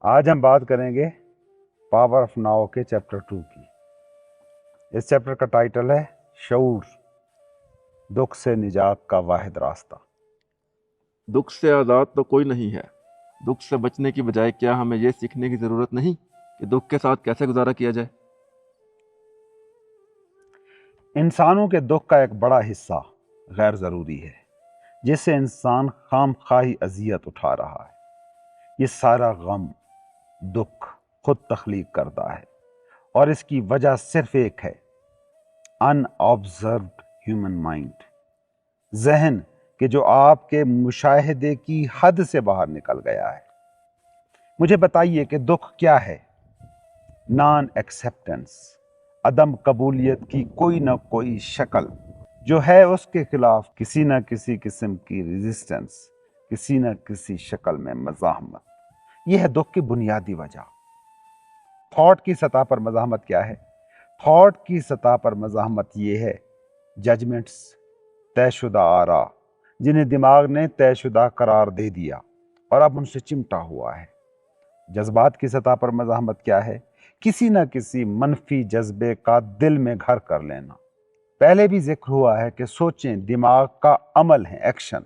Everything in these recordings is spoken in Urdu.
آج ہم بات کریں گے پاور آف ناؤ کے چیپٹر 2 کی۔ اس چیپٹر کا ٹائٹل ہے شعور، دکھ سے نجات کا واحد راستہ۔ دکھ سے آزاد تو کوئی نہیں ہے۔ دکھ سے بچنے کی بجائے کیا ہمیں یہ سیکھنے کی ضرورت نہیں کہ دکھ کے ساتھ کیسے گزارا کیا جائے؟ انسانوں کے دکھ کا ایک بڑا حصہ غیر ضروری ہے، جس سے انسان خام خواہی اذیت اٹھا رہا ہے۔ یہ سارا غم، دکھ خود تخلیق کرتا ہے، اور اس کی وجہ صرف ایک ہے: ان آبزروڈ ہیومن مائنڈ، ذہن کہ جو آپ کے مشاہدے کی حد سے باہر نکل گیا ہے۔ مجھے بتائیے کہ دکھ کیا ہے؟ نان ایکسیپٹنس، عدم قبولیت کی کوئی نہ کوئی شکل، جو ہے اس کے خلاف کسی نہ کسی قسم کی ریزسٹنس، کسی نہ کسی شکل میں مزاحمت۔ یہ ہے دکھ کی بنیادی وجہ۔ تھاٹ کی سطح پر مزاحمت کیا ہے؟ تھاٹ کی سطح پر مزاحمت یہ ہے ججمنٹس، طے شدہ آراء، جنہیں دماغ نے طے شدہ قرار دے دیا اور اب ان سے چمٹا ہوا ہے۔ جذبات کی سطح پر مزاحمت کیا ہے؟ کسی نہ کسی منفی جذبے کا دل میں گھر کر لینا۔ پہلے بھی ذکر ہوا ہے کہ سوچیں دماغ کا عمل ہے، ایکشن،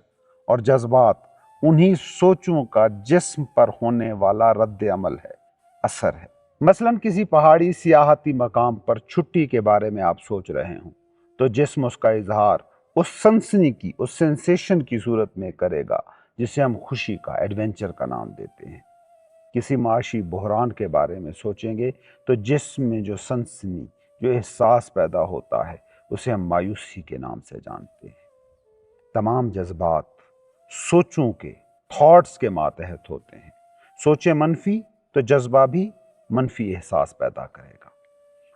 اور جذبات انہی سوچوں کا جسم پر ہونے والا رد عمل ہے، اثر ہے۔ مثلا کسی پہاڑی سیاحتی مقام پر چھٹی کے بارے میں آپ سوچ رہے ہوں تو جسم اس کا اظہار اس سنسنی کی، اس سینسیشن کی صورت میں کرے گا جسے ہم خوشی کا، ایڈونچر کا نام دیتے ہیں۔ کسی معاشی بحران کے بارے میں سوچیں گے تو جسم میں جو سنسنی، جو احساس پیدا ہوتا ہے، اسے ہم مایوسی کے نام سے جانتے ہیں۔ تمام جذبات سوچوں کے، تھاٹس کے ماتحت ہوتے ہیں۔ سوچیں منفی تو جذبہ بھی منفی احساس پیدا کرے گا۔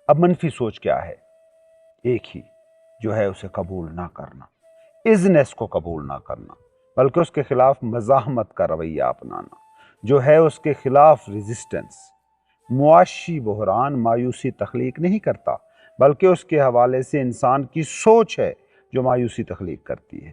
اب منفی سوچ کیا ہے؟ ایک ہی، جو ہے اسے قبول نہ کرنا، ازنس کو قبول نہ کرنا، بلکہ اس کے خلاف مزاحمت کا رویہ اپنانا، جو ہے اس کے خلاف ریزسٹنس۔ معاشی بحران مایوسی تخلیق نہیں کرتا، بلکہ اس کے حوالے سے انسان کی سوچ ہے جو مایوسی تخلیق کرتی ہے،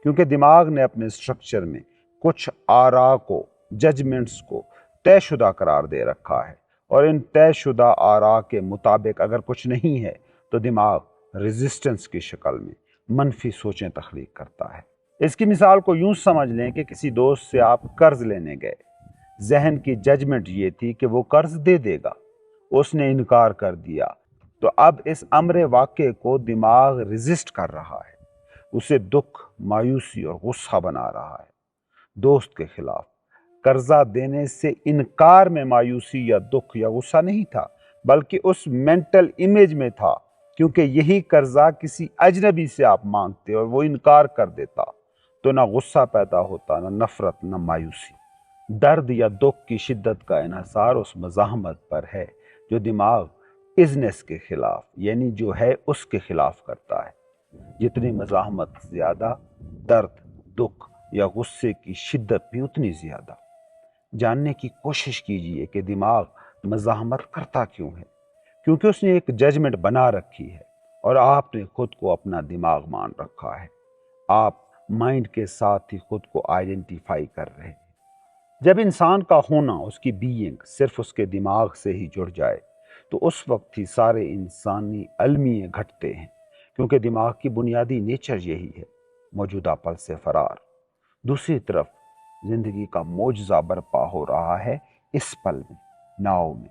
کیونکہ دماغ نے اپنے اسٹرکچر میں کچھ آراء کو، ججمنٹس کو طے شدہ قرار دے رکھا ہے، اور ان طے شدہ آراء کے مطابق اگر کچھ نہیں ہے تو دماغ ریزسٹنس کی شکل میں منفی سوچیں تخلیق کرتا ہے۔ اس کی مثال کو یوں سمجھ لیں کہ کسی دوست سے آپ قرض لینے گئے۔ ذہن کی ججمنٹ یہ تھی کہ وہ قرض دے دے گا، اس نے انکار کر دیا، تو اب اس امر واقع کو دماغ ریزسٹ کر رہا ہے، اسے دکھ، مایوسی اور غصہ بنا رہا ہے۔ دوست کے خلاف قرضہ دینے سے انکار میں مایوسی یا دکھ یا غصہ نہیں تھا، بلکہ اس مینٹل امیج میں تھا، کیونکہ یہی قرضہ کسی اجنبی سے آپ مانگتے اور وہ انکار کر دیتا تو نہ غصہ پیدا ہوتا، نہ نفرت، نہ مایوسی۔ درد یا دکھ کی شدت کا انحصار اس مزاحمت پر ہے جو دماغ ازنس کے خلاف، یعنی جو ہے اس کے خلاف کرتا ہے۔ جتنی مزاحمت زیادہ، درد، دکھ یا غصے کی شدت بھی اتنی زیادہ۔ جاننے کی کوشش کیجئے کہ دماغ مزاحمت کرتا کیوں ہے؟ کیونکہ اس نے ایک ججمنٹ بنا رکھی ہے، اور آپ نے خود کو اپنا دماغ مان رکھا ہے۔ آپ مائنڈ کے ساتھ ہی خود کو آئیڈینٹیفائی کر رہے ہیں۔ جب انسان کا ہونا، اس کی بینگ صرف اس کے دماغ سے ہی جڑ جائے تو اس وقت ہی سارے انسانی المیے گھٹتے ہیں، کیونکہ دماغ کی بنیادی نیچر یہی ہے، موجودہ پل سے فرار۔ دوسری طرف زندگی کا معجزہ برپا ہو رہا ہے اس پل میں، ناؤ میں۔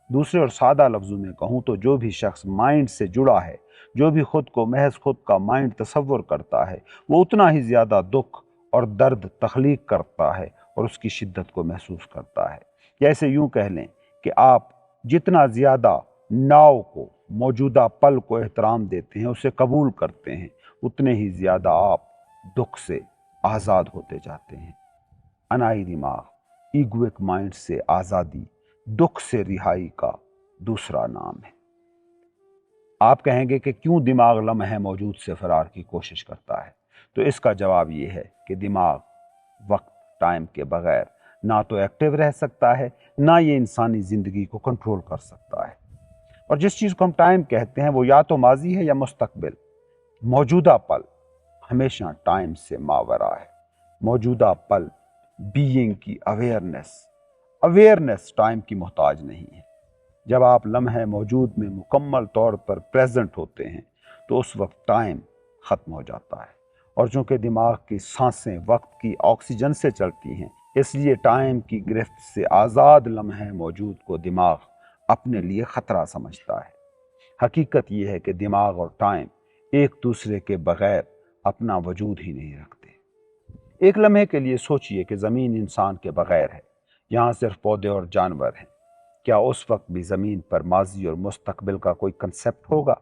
دوسرے اور سادہ لفظوں میں کہوں تو جو بھی شخص مائنڈ سے جڑا ہے، جو بھی خود کو محض خود کا مائنڈ تصور کرتا ہے، وہ اتنا ہی زیادہ دکھ اور درد تخلیق کرتا ہے اور اس کی شدت کو محسوس کرتا ہے۔ جیسے یوں کہہ لیں کہ آپ جتنا زیادہ ناؤ کو، موجودہ پل کو احترام دیتے ہیں، اسے قبول کرتے ہیں، اتنے ہی زیادہ آپ دکھ سے آزاد ہوتے جاتے ہیں۔ انائی دماغ، ایگوئک مائنڈ سے آزادی، دکھ سے رہائی کا دوسرا نام ہے۔ آپ کہیں گے کہ کیوں دماغ لمحہ موجود سے فرار کی کوشش کرتا ہے؟ تو اس کا جواب یہ ہے کہ دماغ وقت، ٹائم کے بغیر نہ تو ایکٹیو رہ سکتا ہے، نہ یہ انسانی زندگی کو کنٹرول کر سکتا ہے۔ اور جس چیز کو ہم ٹائم کہتے ہیں وہ یا تو ماضی ہے یا مستقبل۔ موجودہ پل ہمیشہ ٹائم سے ماورا ہے۔ موجودہ پل بینگ کی اویئرنس، اویئرنیس ٹائم کی محتاج نہیں ہے۔ جب آپ لمحہ موجود میں مکمل طور پر پریزنٹ ہوتے ہیں تو اس وقت ٹائم ختم ہو جاتا ہے، اور چونکہ دماغ کی سانسیں وقت کی آکسیجن سے چلتی ہیں، اس لیے ٹائم کی گرفت سے آزاد لمحہ موجود کو دماغ اپنے لیے خطرہ سمجھتا ہے۔ حقیقت یہ ہے کہ دماغ اور ٹائم ایک دوسرے کے بغیر اپنا وجود ہی نہیں رکھتے۔ ایک لمحے کے لیے سوچئے کہ زمین انسان کے بغیر ہے، یہاں صرف پودے اور جانور ہیں۔ کیا اس وقت بھی زمین پر ماضی اور مستقبل کا کوئی کنسیپٹ ہوگا؟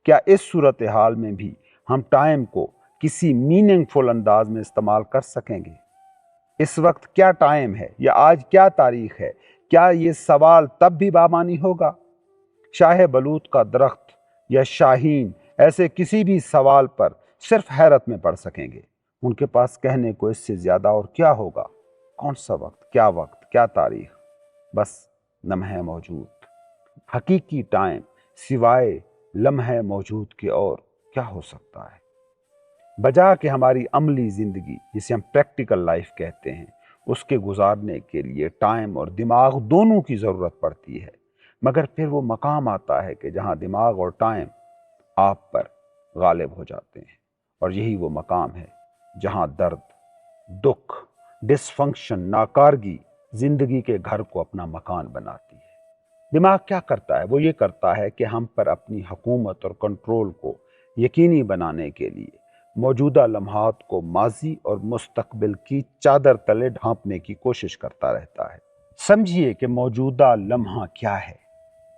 کیا اس صورتحال میں بھی ہم ٹائم کو کسی میننگ فل انداز میں استعمال کر سکیں گے؟ اس وقت کیا ٹائم ہے یا آج کیا تاریخ ہے؟ کیا یہ سوال تب بھی بامانی ہوگا؟ شاہ بلوط کا درخت یا شاہین ایسے کسی بھی سوال پر صرف حیرت میں پڑ سکیں گے۔ ان کے پاس کہنے کو اس سے زیادہ اور کیا ہوگا؟ کون سا وقت، کیا تاریخ؟ بس لمحہ موجود۔ حقیقی ٹائم سوائے لمحہ موجود کے اور کیا ہو سکتا ہے؟ بجا کہ ہماری عملی زندگی جسے ہم پریکٹیکل لائف کہتے ہیں، اس کے گزارنے کے لیے ٹائم اور دماغ دونوں کی ضرورت پڑتی ہے، مگر پھر وہ مقام آتا ہے کہ جہاں دماغ اور ٹائم آپ پر غالب ہو جاتے ہیں، اور یہی وہ مقام ہے جہاں درد، دکھ، ڈس فنکشن، ناکارگی زندگی کے گھر کو اپنا مکان بناتی ہے۔ دماغ کیا کرتا ہے؟ وہ یہ کرتا ہے کہ ہم پر اپنی حکومت اور کنٹرول کو یقینی بنانے کے لیے موجودہ لمحات کو ماضی اور مستقبل کی چادر تلے ڈھانپنے کی کوشش کرتا رہتا ہے۔ سمجھیے کہ موجودہ لمحہ کیا ہے؟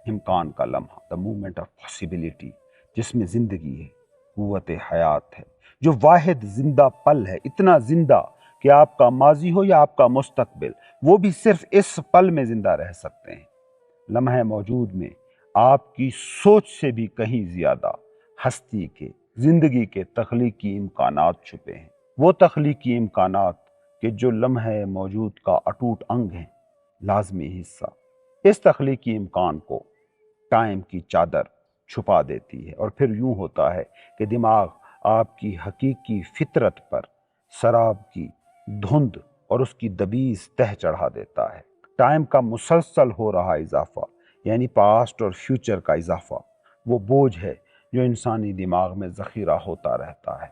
امکان کا لمحہ، دا مومنٹ آف پاسبلٹی، جس میں زندگی ہے، قوت حیات ہے، جو واحد زندہ پل ہے، اتنا زندہ کہ آپ کا ماضی ہو یا آپ کا مستقبل، وہ بھی صرف اس پل میں زندہ رہ سکتے ہیں۔ لمحہ موجود میں آپ کی سوچ سے بھی کہیں زیادہ ہستی کے، زندگی کے تخلیقی امکانات چھپے ہیں، وہ تخلیقی امکانات کہ جو لمحہ موجود کا اٹوٹ انگ ہیں، لازمی حصہ۔ اس تخلیقی امکان کو ٹائم کی چادر چھپا دیتی ہے، اور پھر یوں ہوتا ہے کہ دماغ آپ کی حقیقی فطرت پر سراب کی دھند اور اس کی دبیز تہ چڑھا دیتا ہے۔ ٹائم کا مسلسل ہو رہا اضافہ، یعنی پاسٹ اور فیوچر کا اضافہ، وہ بوجھ ہے جو انسانی دماغ میں ذخیرہ ہوتا رہتا ہے۔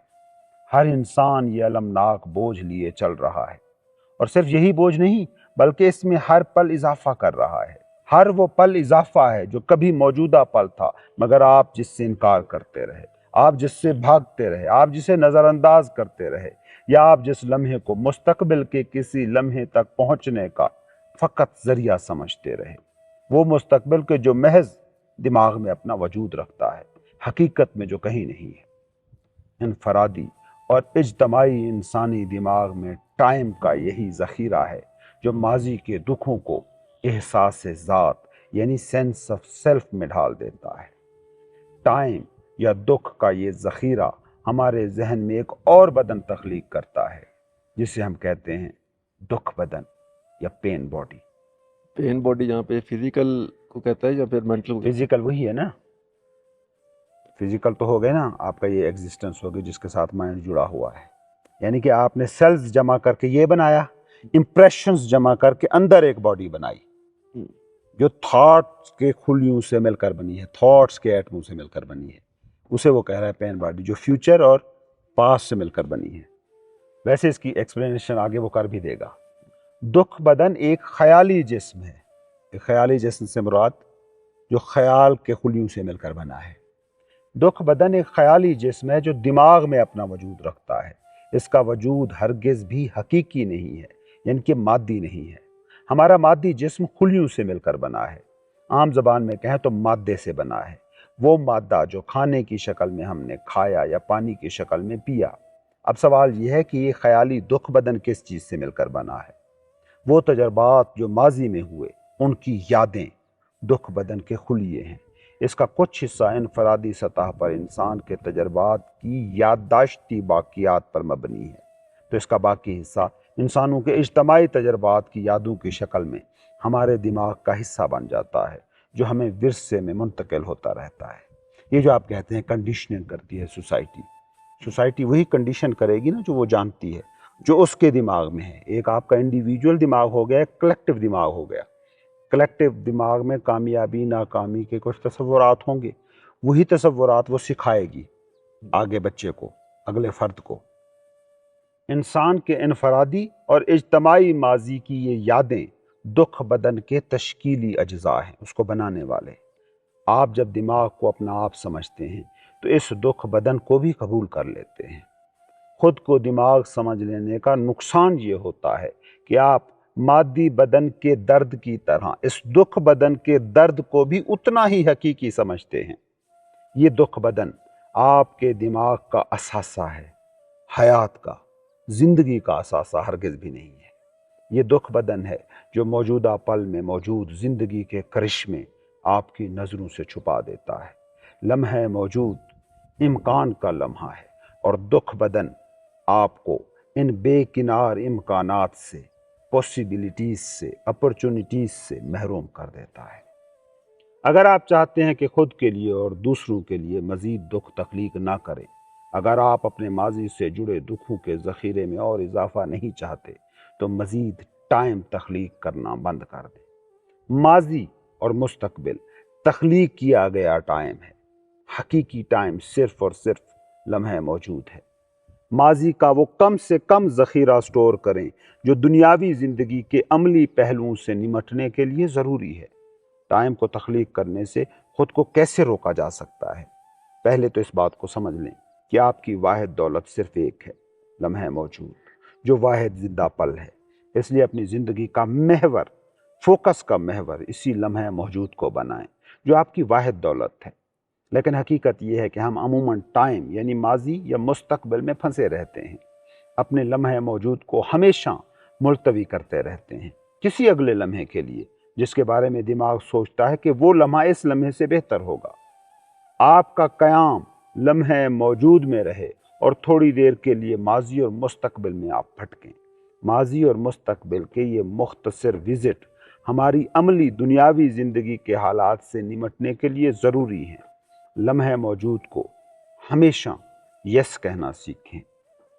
ہر انسان یہ المناک بوجھ لیے چل رہا ہے، اور صرف یہی بوجھ نہیں بلکہ اس میں ہر پل اضافہ کر رہا ہے۔ ہر وہ پل اضافہ ہے جو کبھی موجودہ پل تھا، مگر آپ جس سے انکار کرتے رہے، آپ جس سے بھاگتے رہے، آپ جسے نظر انداز کرتے رہے، یا آپ جس لمحے کو مستقبل کے کسی لمحے تک پہنچنے کا فقط ذریعہ سمجھتے رہے۔ وہ مستقبل کے جو محض دماغ میں اپنا وجود رکھتا ہے، حقیقت میں جو کہیں نہیں ہے۔ انفرادی اور اجتماعی انسانی دماغ میں ٹائم کا یہی ذخیرہ ہے جو ماضی کے دکھوں کو احساس ذات یعنی سینس آف سیلف میں ڈھال دیتا ہے۔ ٹائم یا دکھ کا یہ ذخیرہ ہمارے ذہن میں ایک اور بدن تخلیق کرتا ہے، جسے ہم کہتے ہیں دکھ بدن یا پین باڈی۔ پین باڈی یہاں پہ فزیکل کو کہتا ہے یا پھر مینٹل؟ فزیکل وہی ہے نا، فزیکل تو ہو گئے نا، آپ کا یہ ایگزسٹنس ہوگی جس کے ساتھ مائنڈ جڑا ہوا ہے، یعنی کہ آپ نے سیلز جمع کر کے یہ بنایا، امپریشنز جمع کر کے اندر ایک باڈی بنائی جو تھاٹس کے خلیوں سے مل کر بنی ہے، تھاٹس کے ایٹموں سے مل کر بنی ہے، اسے وہ کہہ رہا ہے پین باڈی، جو فیوچر اور پاسٹ سے مل کر بنی ہے۔ ویسے اس کی ایکسپلینیشن آگے وہ کر بھی دے گا۔ دکھ بدن ایک خیالی جسم ہے، ایک خیالی جسم سے مراد جو خیال کے خلیوں سے مل کر بنا ہے۔ دکھ بدن ایک خیالی جسم ہے جو دماغ میں اپنا وجود رکھتا ہے، اس کا وجود ہرگز بھی حقیقی نہیں ہے، یعنی کہ مادی نہیں ہے۔ ہمارا مادی جسم خلیوں سے مل کر بنا ہے، عام زبان میں کہیں تو مادے سے بنا ہے، وہ مادہ جو کھانے کی شکل میں ہم نے کھایا یا پانی کی شکل میں پیا۔ اب سوال یہ ہے کہ یہ خیالی دکھ بدن کس چیز سے مل کر بنا ہے؟ وہ تجربات جو ماضی میں ہوئے، ان کی یادیں دکھ بدن کے خلیے ہیں۔ اس کا کچھ حصہ انفرادی سطح پر انسان کے تجربات کی یادداشتی باقیات پر مبنی ہے، تو اس کا باقی حصہ انسانوں کے اجتماعی تجربات کی یادوں کی شکل میں ہمارے دماغ کا حصہ بن جاتا ہے، جو ہمیں ورثے میں منتقل ہوتا رہتا ہے۔ یہ جو آپ کہتے ہیں کنڈیشننگ کرتی ہے سوسائٹی وہی کنڈیشن کرے گی نا جو وہ جانتی ہے۔ جو اس کے دماغ میں ہے۔ ایک آپ کا انڈیویجول دماغ ہو گیا، ایک کلیکٹیو دماغ ہو گیا۔ کلیکٹیو دماغ میں کامیابی ناکامی کے کچھ تصورات ہوں گے، وہی تصورات وہ سکھائے گی آگے بچے کو، اگلے فرد کو۔ انسان کے انفرادی اور اجتماعی ماضی کی یہ یادیں دکھ بدن کے تشکیلی اجزاء ہیں، اس کو بنانے والے۔ آپ جب دماغ کو اپنا آپ سمجھتے ہیں تو اس دکھ بدن کو بھی قبول کر لیتے ہیں۔ خود کو دماغ سمجھ لینے کا نقصان یہ ہوتا ہے کہ آپ مادی بدن کے درد کی طرح اس دکھ بدن کے درد کو بھی اتنا ہی حقیقی سمجھتے ہیں۔ یہ دکھ بدن آپ کے دماغ کا اثاثہ ہے، حیات کا، زندگی کا اثاثہ ہرگز بھی نہیں ہے۔ یہ دکھ بدن ہے جو موجودہ پل میں موجود زندگی کے کرشمے آپ کی نظروں سے چھپا دیتا ہے۔ لمحہ موجود امکان کا لمحہ ہے اور دکھ بدن آپ کو ان بے کنار امکانات سے، پوسیبلٹیز سے، اپرچونٹیز سے محروم کر دیتا ہے۔ اگر آپ چاہتے ہیں کہ خود کے لیے اور دوسروں کے لیے مزید دکھ تخلیق نہ کریں، اگر آپ اپنے ماضی سے جڑے دکھوں کے ذخیرے میں اور اضافہ نہیں چاہتے تو مزید ٹائم تخلیق کرنا بند کر دیں۔ ماضی اور مستقبل تخلیق کیا گیا ٹائم ہے، حقیقی ٹائم صرف اور صرف لمحہ موجود ہے۔ ماضی کا وہ کم سے کم ذخیرہ سٹور کریں جو دنیاوی زندگی کے عملی پہلوؤں سے نمٹنے کے لیے ضروری ہے۔ ٹائم کو تخلیق کرنے سے خود کو کیسے روکا جا سکتا ہے؟ پہلے تو اس بات کو سمجھ لیں کہ آپ کی واحد دولت صرف ایک ہے، لمحہ موجود، جو واحد زندہ پل ہے۔ اس لیے اپنی زندگی کا محور، فوکس کا محور اسی لمحہ موجود کو بنائیں جو آپ کی واحد دولت ہے۔ لیکن حقیقت یہ ہے کہ ہم عموماً ٹائم یعنی ماضی یا مستقبل میں پھنسے رہتے ہیں، اپنے لمحہ موجود کو ہمیشہ ملتوی کرتے رہتے ہیں کسی اگلے لمحے کے لیے، جس کے بارے میں دماغ سوچتا ہے کہ وہ لمحہ اس لمحے سے بہتر ہوگا۔ آپ کا قیام لمحہ موجود میں رہے اور تھوڑی دیر کے لیے ماضی اور مستقبل میں آپ پھٹکیں۔ ماضی اور مستقبل کے یہ مختصر وزٹ ہماری عملی دنیاوی زندگی کے حالات سے نمٹنے کے لیے ضروری ہیں۔ لمحہ موجود کو ہمیشہ یس کہنا سیکھیں۔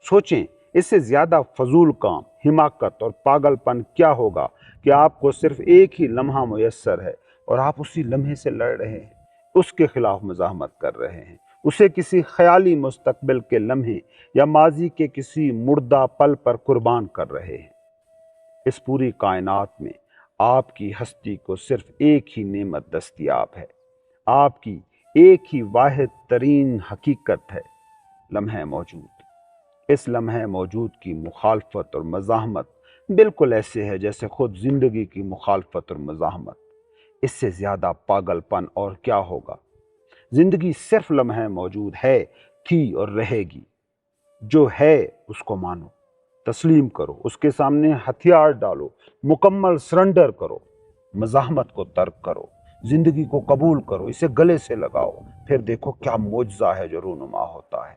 سوچیں اس سے زیادہ فضول کام، حماقت اور پاگل پن کیا ہوگا کہ آپ کو صرف ایک ہی لمحہ میسر ہے اور آپ اسی لمحے سے لڑ رہے ہیں، اس کے خلاف مزاحمت کر رہے ہیں، اسے کسی خیالی مستقبل کے لمحے یا ماضی کے کسی مردہ پل پر قربان کر رہے ہیں۔ اس پوری کائنات میں آپ کی ہستی کو صرف ایک ہی نعمت دستیاب ہے، آپ کی ایک ہی واحد ترین حقیقت ہے، لمحہ موجود۔ اس لمحہ موجود کی مخالفت اور مزاحمت بالکل ایسے ہے جیسے خود زندگی کی مخالفت اور مزاحمت۔ اس سے زیادہ پاگل پن اور کیا ہوگا؟ زندگی صرف لمحہ موجود ہے، تھی اور رہے گی۔ جو ہے اس کو مانو، تسلیم کرو، اس کے سامنے ہتھیار ڈالو، مکمل سرنڈر کرو، مزاحمت کو ترک کرو، زندگی کو قبول کرو، اسے گلے سے لگاؤ، پھر دیکھو کیا معجزہ ہے جو رونما ہوتا ہے۔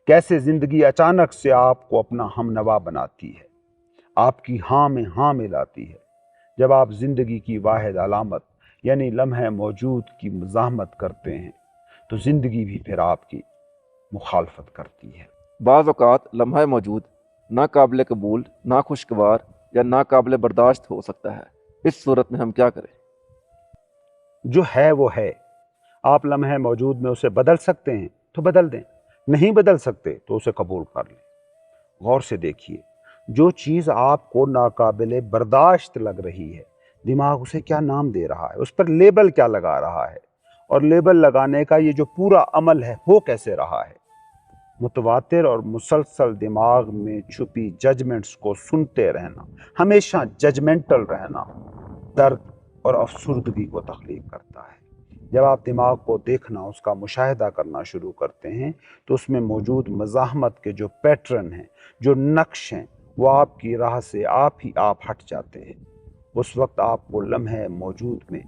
کیسے زندگی اچانک سے آپ کو اپنا ہمنوا بناتی ہے، آپ کی ہاں میں ہاں ملاتی ہے۔ جب آپ زندگی کی واحد علامت یعنی لمحہ موجود کی مزاحمت کرتے ہیں تو زندگی بھی پھر آپ کی مخالفت کرتی ہے۔ بعض اوقات لمحہ موجود ناقابل قبول، ناخوشگوار یا ناقابل برداشت ہو سکتا ہے۔ اس صورت میں ہم کیا کریں؟ جو ہے وہ ہے، آپ لمحہ موجود میں اسے بدل سکتے ہیں تو بدل دیں، نہیں بدل سکتے تو اسے قبول کر لیں۔ غور سے دیکھیے، جو چیز آپ کو ناقابل برداشت لگ رہی ہے، دماغ اسے کیا نام دے رہا ہے، اس پر لیبل کیا لگا رہا ہے، اور لیبل لگانے کا یہ جو پورا عمل ہے ہو کیسے رہا ہے۔ متواتر اور مسلسل دماغ میں چھپی ججمنٹس کو سنتے رہنا، ہمیشہ ججمنٹل رہنا، درد اور افسردگی کو تخلیق کرتا ہے۔ جب آپ دماغ کو دیکھنا، اس کا مشاہدہ کرنا شروع کرتے ہیں تو اس میں موجود مزاحمت کے جو پیٹرن ہیں، جو نقش ہیں، وہ آپ کی راہ سے آپ ہی آپ ہٹ جاتے ہیں۔ اس وقت آپ کو لمحہ موجود میں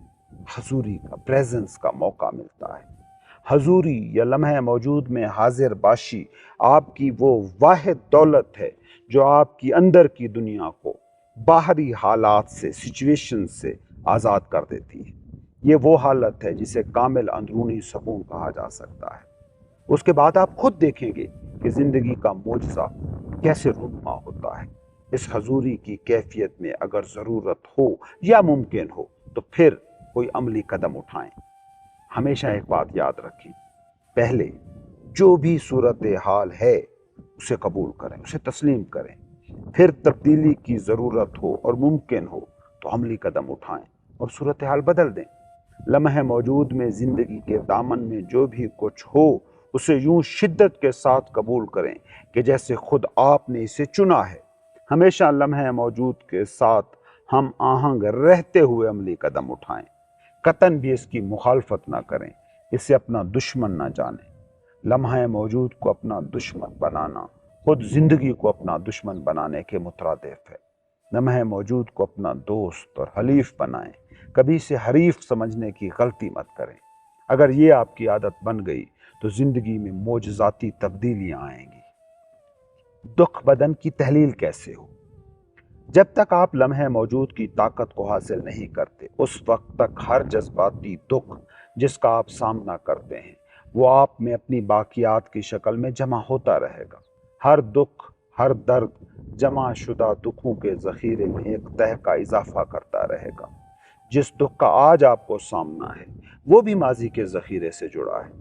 حضوری کا، پریزنس کا موقع ملتا ہے۔ حضوری یا لمحہ موجود میں حاضر باشی آپ کی وہ واحد دولت ہے جو آپ کی اندر کی دنیا کو باہری حالات سے، سچویشن سے آزاد کر دیتی ہے۔ یہ وہ حالت ہے جسے کامل اندرونی سکون کہا جا سکتا ہے۔ اس کے بعد آپ خود دیکھیں گے کہ زندگی کا معجزہ کیسے رونما ہوتا ہے۔ اس حضوری کی کیفیت میں اگر ضرورت ہو یا ممکن ہو تو پھر کوئی عملی قدم اٹھائیں۔ ہمیشہ ایک بات یاد رکھیں، پہلے جو بھی صورتحال ہے اسے قبول کریں، اسے تسلیم کریں، پھر تبدیلی کی ضرورت ہو اور ممکن ہو تو عملی قدم اٹھائیں اور صورتحال بدل دیں۔ لمحہ موجود میں زندگی کے دامن میں جو بھی کچھ ہو اسے یوں شدت کے ساتھ قبول کریں کہ جیسے خود آپ نے اسے چنا ہے۔ ہمیشہ لمحہ موجود کے ساتھ ہم آہنگ رہتے ہوئے عملی قدم اٹھائیں، قطعاً بھی اس کی مخالفت نہ کریں، اسے اپنا دشمن نہ جانیں۔ لمحہ موجود کو اپنا دشمن بنانا خود زندگی کو اپنا دشمن بنانے کے مترادف ہے۔ لمحہ موجود کو اپنا دوست اور حلیف بنائیں، کبھی اسے حریف سمجھنے کی غلطی مت کریں۔ اگر یہ آپ کی عادت بن گئی تو زندگی میں معجزاتی تبدیلیاں آئیں گی۔ دکھ بدن کی تحلیل کیسے ہو؟ جب تک آپ لمحہ موجود کی طاقت کو حاصل نہیں کرتے اس وقت تک ہر جذباتی دکھ جس کا آپ سامنا کرتے ہیں وہ آپ میں اپنی باقیات کی شکل میں جمع ہوتا رہے گا۔ ہر دکھ، ہر درد جمع شدہ دکھوں کے ذخیرے میں ایک تہ کا اضافہ کرتا رہے گا۔ جس دکھ کا آج آپ کو سامنا ہے وہ بھی ماضی کے ذخیرے سے جڑا ہے،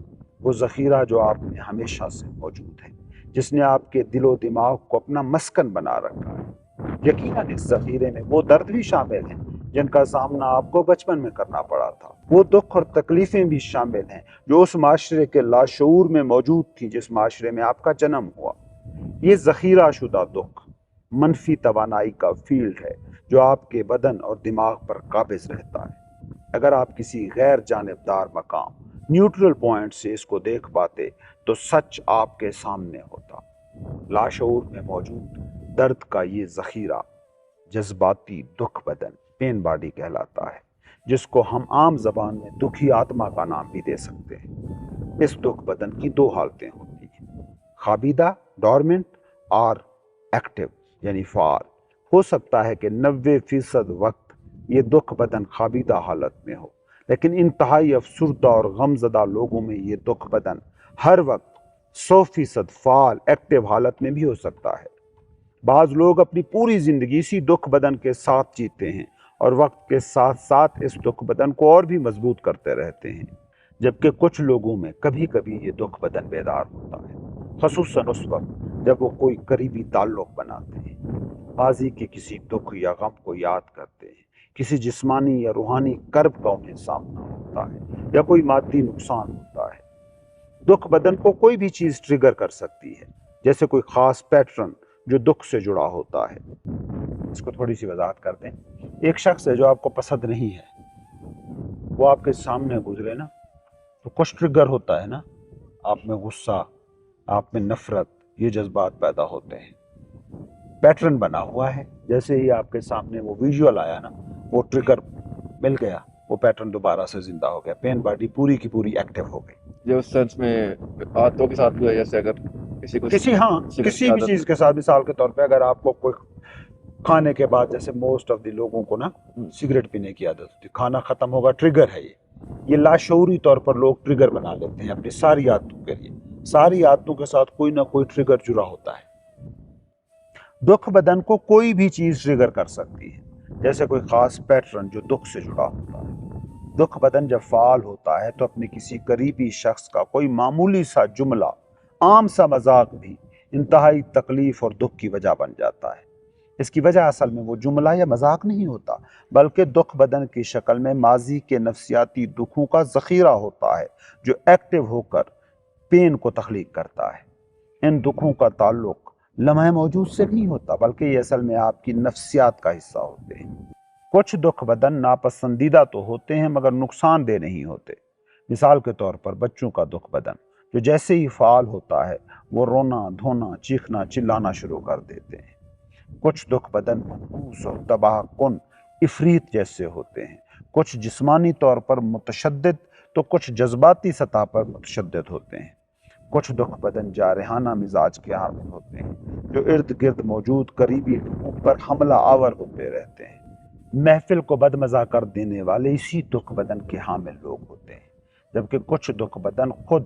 وہ ذخیرہ جو آپ میں ہمیشہ سے موجود ہے، جس نے آپ کے دل و دماغ کو اپنا مسکن بنا رکھا ہے۔ یقیناً اس ذخیرے میں وہ درد بھی شامل ہیں جن کا سامنا آپ کو بچپن میں کرنا پڑا تھا، وہ دکھ اور تکلیفیں بھی شامل ہیں جو اس معاشرے کے لاشعور میں موجود تھیں جس معاشرے میں آپ کا جنم ہوا۔ یہ ذخیرہ شدہ دکھ منفی توانائی کا فیلڈ ہے جو آپ کے بدن اور دماغ پر قابض رہتا ہے۔ اگر آپ کسی غیر جانبدار مقام، نیوٹرل پوائنٹ سے اس کو دیکھ پاتے تو سچ آپ کے سامنے ہوتا۔ لاشعور میں موجود درد کا یہ ذخیرہ جذباتی دکھ بدن، پین باڈی کہلاتا ہے، جس کو ہم عام زبان میں دکھی آتما کا نام بھی دے سکتے ہیں۔ اس دکھ بدن کی دو حالتیں ہوتی ہیں، خوابیدہ ڈورمنٹ اور ایکٹیو یعنی فعال۔ ہو سکتا ہے کہ 90% وقت یہ دکھ بدن خوابیدہ حالت میں ہو، لیکن انتہائی افسردہ اور غمزدہ لوگوں میں یہ دکھ بدن ہر وقت 100% فعال ایکٹیو حالت میں بھی ہو سکتا ہے۔ بعض لوگ اپنی پوری زندگی اسی دکھ بدن کے ساتھ جیتے ہیں اور وقت کے ساتھ ساتھ اس دکھ بدن کو اور بھی مضبوط کرتے رہتے ہیں، جبکہ کچھ لوگوں میں کبھی کبھی یہ دکھ بدن بیدار ہوتا ہے، خصوصاً اس وقت جب وہ کوئی قریبی تعلق بناتے ہیں، ماضی کے کسی دکھ یا غم کو یاد کرتے ہیں، کسی جسمانی یا روحانی کرب کا انہیں سامنا ہوتا ہے یا کوئی مادی نقصان ہوتا ہے۔ دکھ بدن کو کوئی بھی چیز ٹریگر کر سکتی ہے، جیسے کوئی خاص پیٹرن جو دکھ سے جڑا ہوتا ہے۔ اس کو تھوڑی سی وضاحت کر دیں۔ ایک شخص ہے جو آپ کو پسند نہیں ہے، وہ آپ کے سامنے گزرے نا تو کچھ ٹریگر ہوتا ہے نا، آپ میں غصہ، آپ میں نفرت، یہ جذبات پیدا ہوتے ہیں۔ پیٹرن بنا ہوا ہے، جیسے ہی آپ کے سامنے وہ ویژول آیا نا، وہ ٹریگر مل گیا، وہ پیٹرن دوبارہ سے زندہ ہو گیا، پین باڈی پوری کی پوری ایکٹیو ہو گئی۔ یہ اس سینس میں عادتوں کے ساتھ بھی ہے، جیسے اگر کسی بھی چیز کے ساتھ، مثال کے طور پہ اگر آپ کو کوئی کھانے کے بعد، جیسے موسٹ آف دی لوگوں کو نا سگریٹ پینے کی عادت ہوتی ہے، کھانا ختم ہوگا، ٹریگر ہے یہ لاشعوری طور پر لوگ ٹریگر بنا لیتے ہیں اپنی ساری عادتوں کے لیے۔ ساری عادتوں کے ساتھ کوئی نہ کوئی ٹریگر جڑا ہوتا ہے۔ دکھ بدن کو کوئی بھی چیز ٹریگر کر سکتی ہے، جیسے کوئی خاص پیٹرن جو دکھ سے جڑا ہوتا ہے۔ دکھ بدن جب فعال ہوتا ہے تو اپنے کسی قریبی شخص کا کوئی معمولی سا جملہ، عام سا مذاق بھی انتہائی تکلیف اور دکھ کی وجہ بن جاتا ہے۔ اس کی وجہ اصل میں وہ جملہ یا مذاق نہیں ہوتا، بلکہ دکھ بدن کی شکل میں ماضی کے نفسیاتی دکھوں کا ذخیرہ ہوتا ہے جو ایکٹیو ہو کر پین کو تخلیق کرتا ہے۔ ان دکھوں کا تعلق لمحہ موجود سے نہیں ہوتا، بلکہ یہ اصل میں آپ کی نفسیات کا حصہ ہوتے ہیں۔ کچھ دکھ بدن ناپسندیدہ تو ہوتے ہیں مگر نقصان دہ نہیں ہوتے۔ مثال کے طور پر بچوں کا دکھ بدن جو جیسے ہی فعال ہوتا ہے وہ رونا دھونا چیخنا چلانا شروع کر دیتے ہیں۔ کچھ دکھ بدن منحوس اور تباہ کن افریت جیسے ہوتے ہیں، کچھ جسمانی طور پر متشدد تو کچھ جذباتی سطح پر متشدد ہوتے ہیں۔ کچھ دکھ بدن جارحانہ مزاج کے حامل ہوتے ہیں جو ارد گرد موجود قریبی لوگوں پر حملہ آور ہوتے رہتے ہیں۔ محفل کو بدمزہ کر دینے والے اسی دکھ بدن کے حامل لوگ ہوتے ہیں، جبکہ کچھ دکھ بدن خود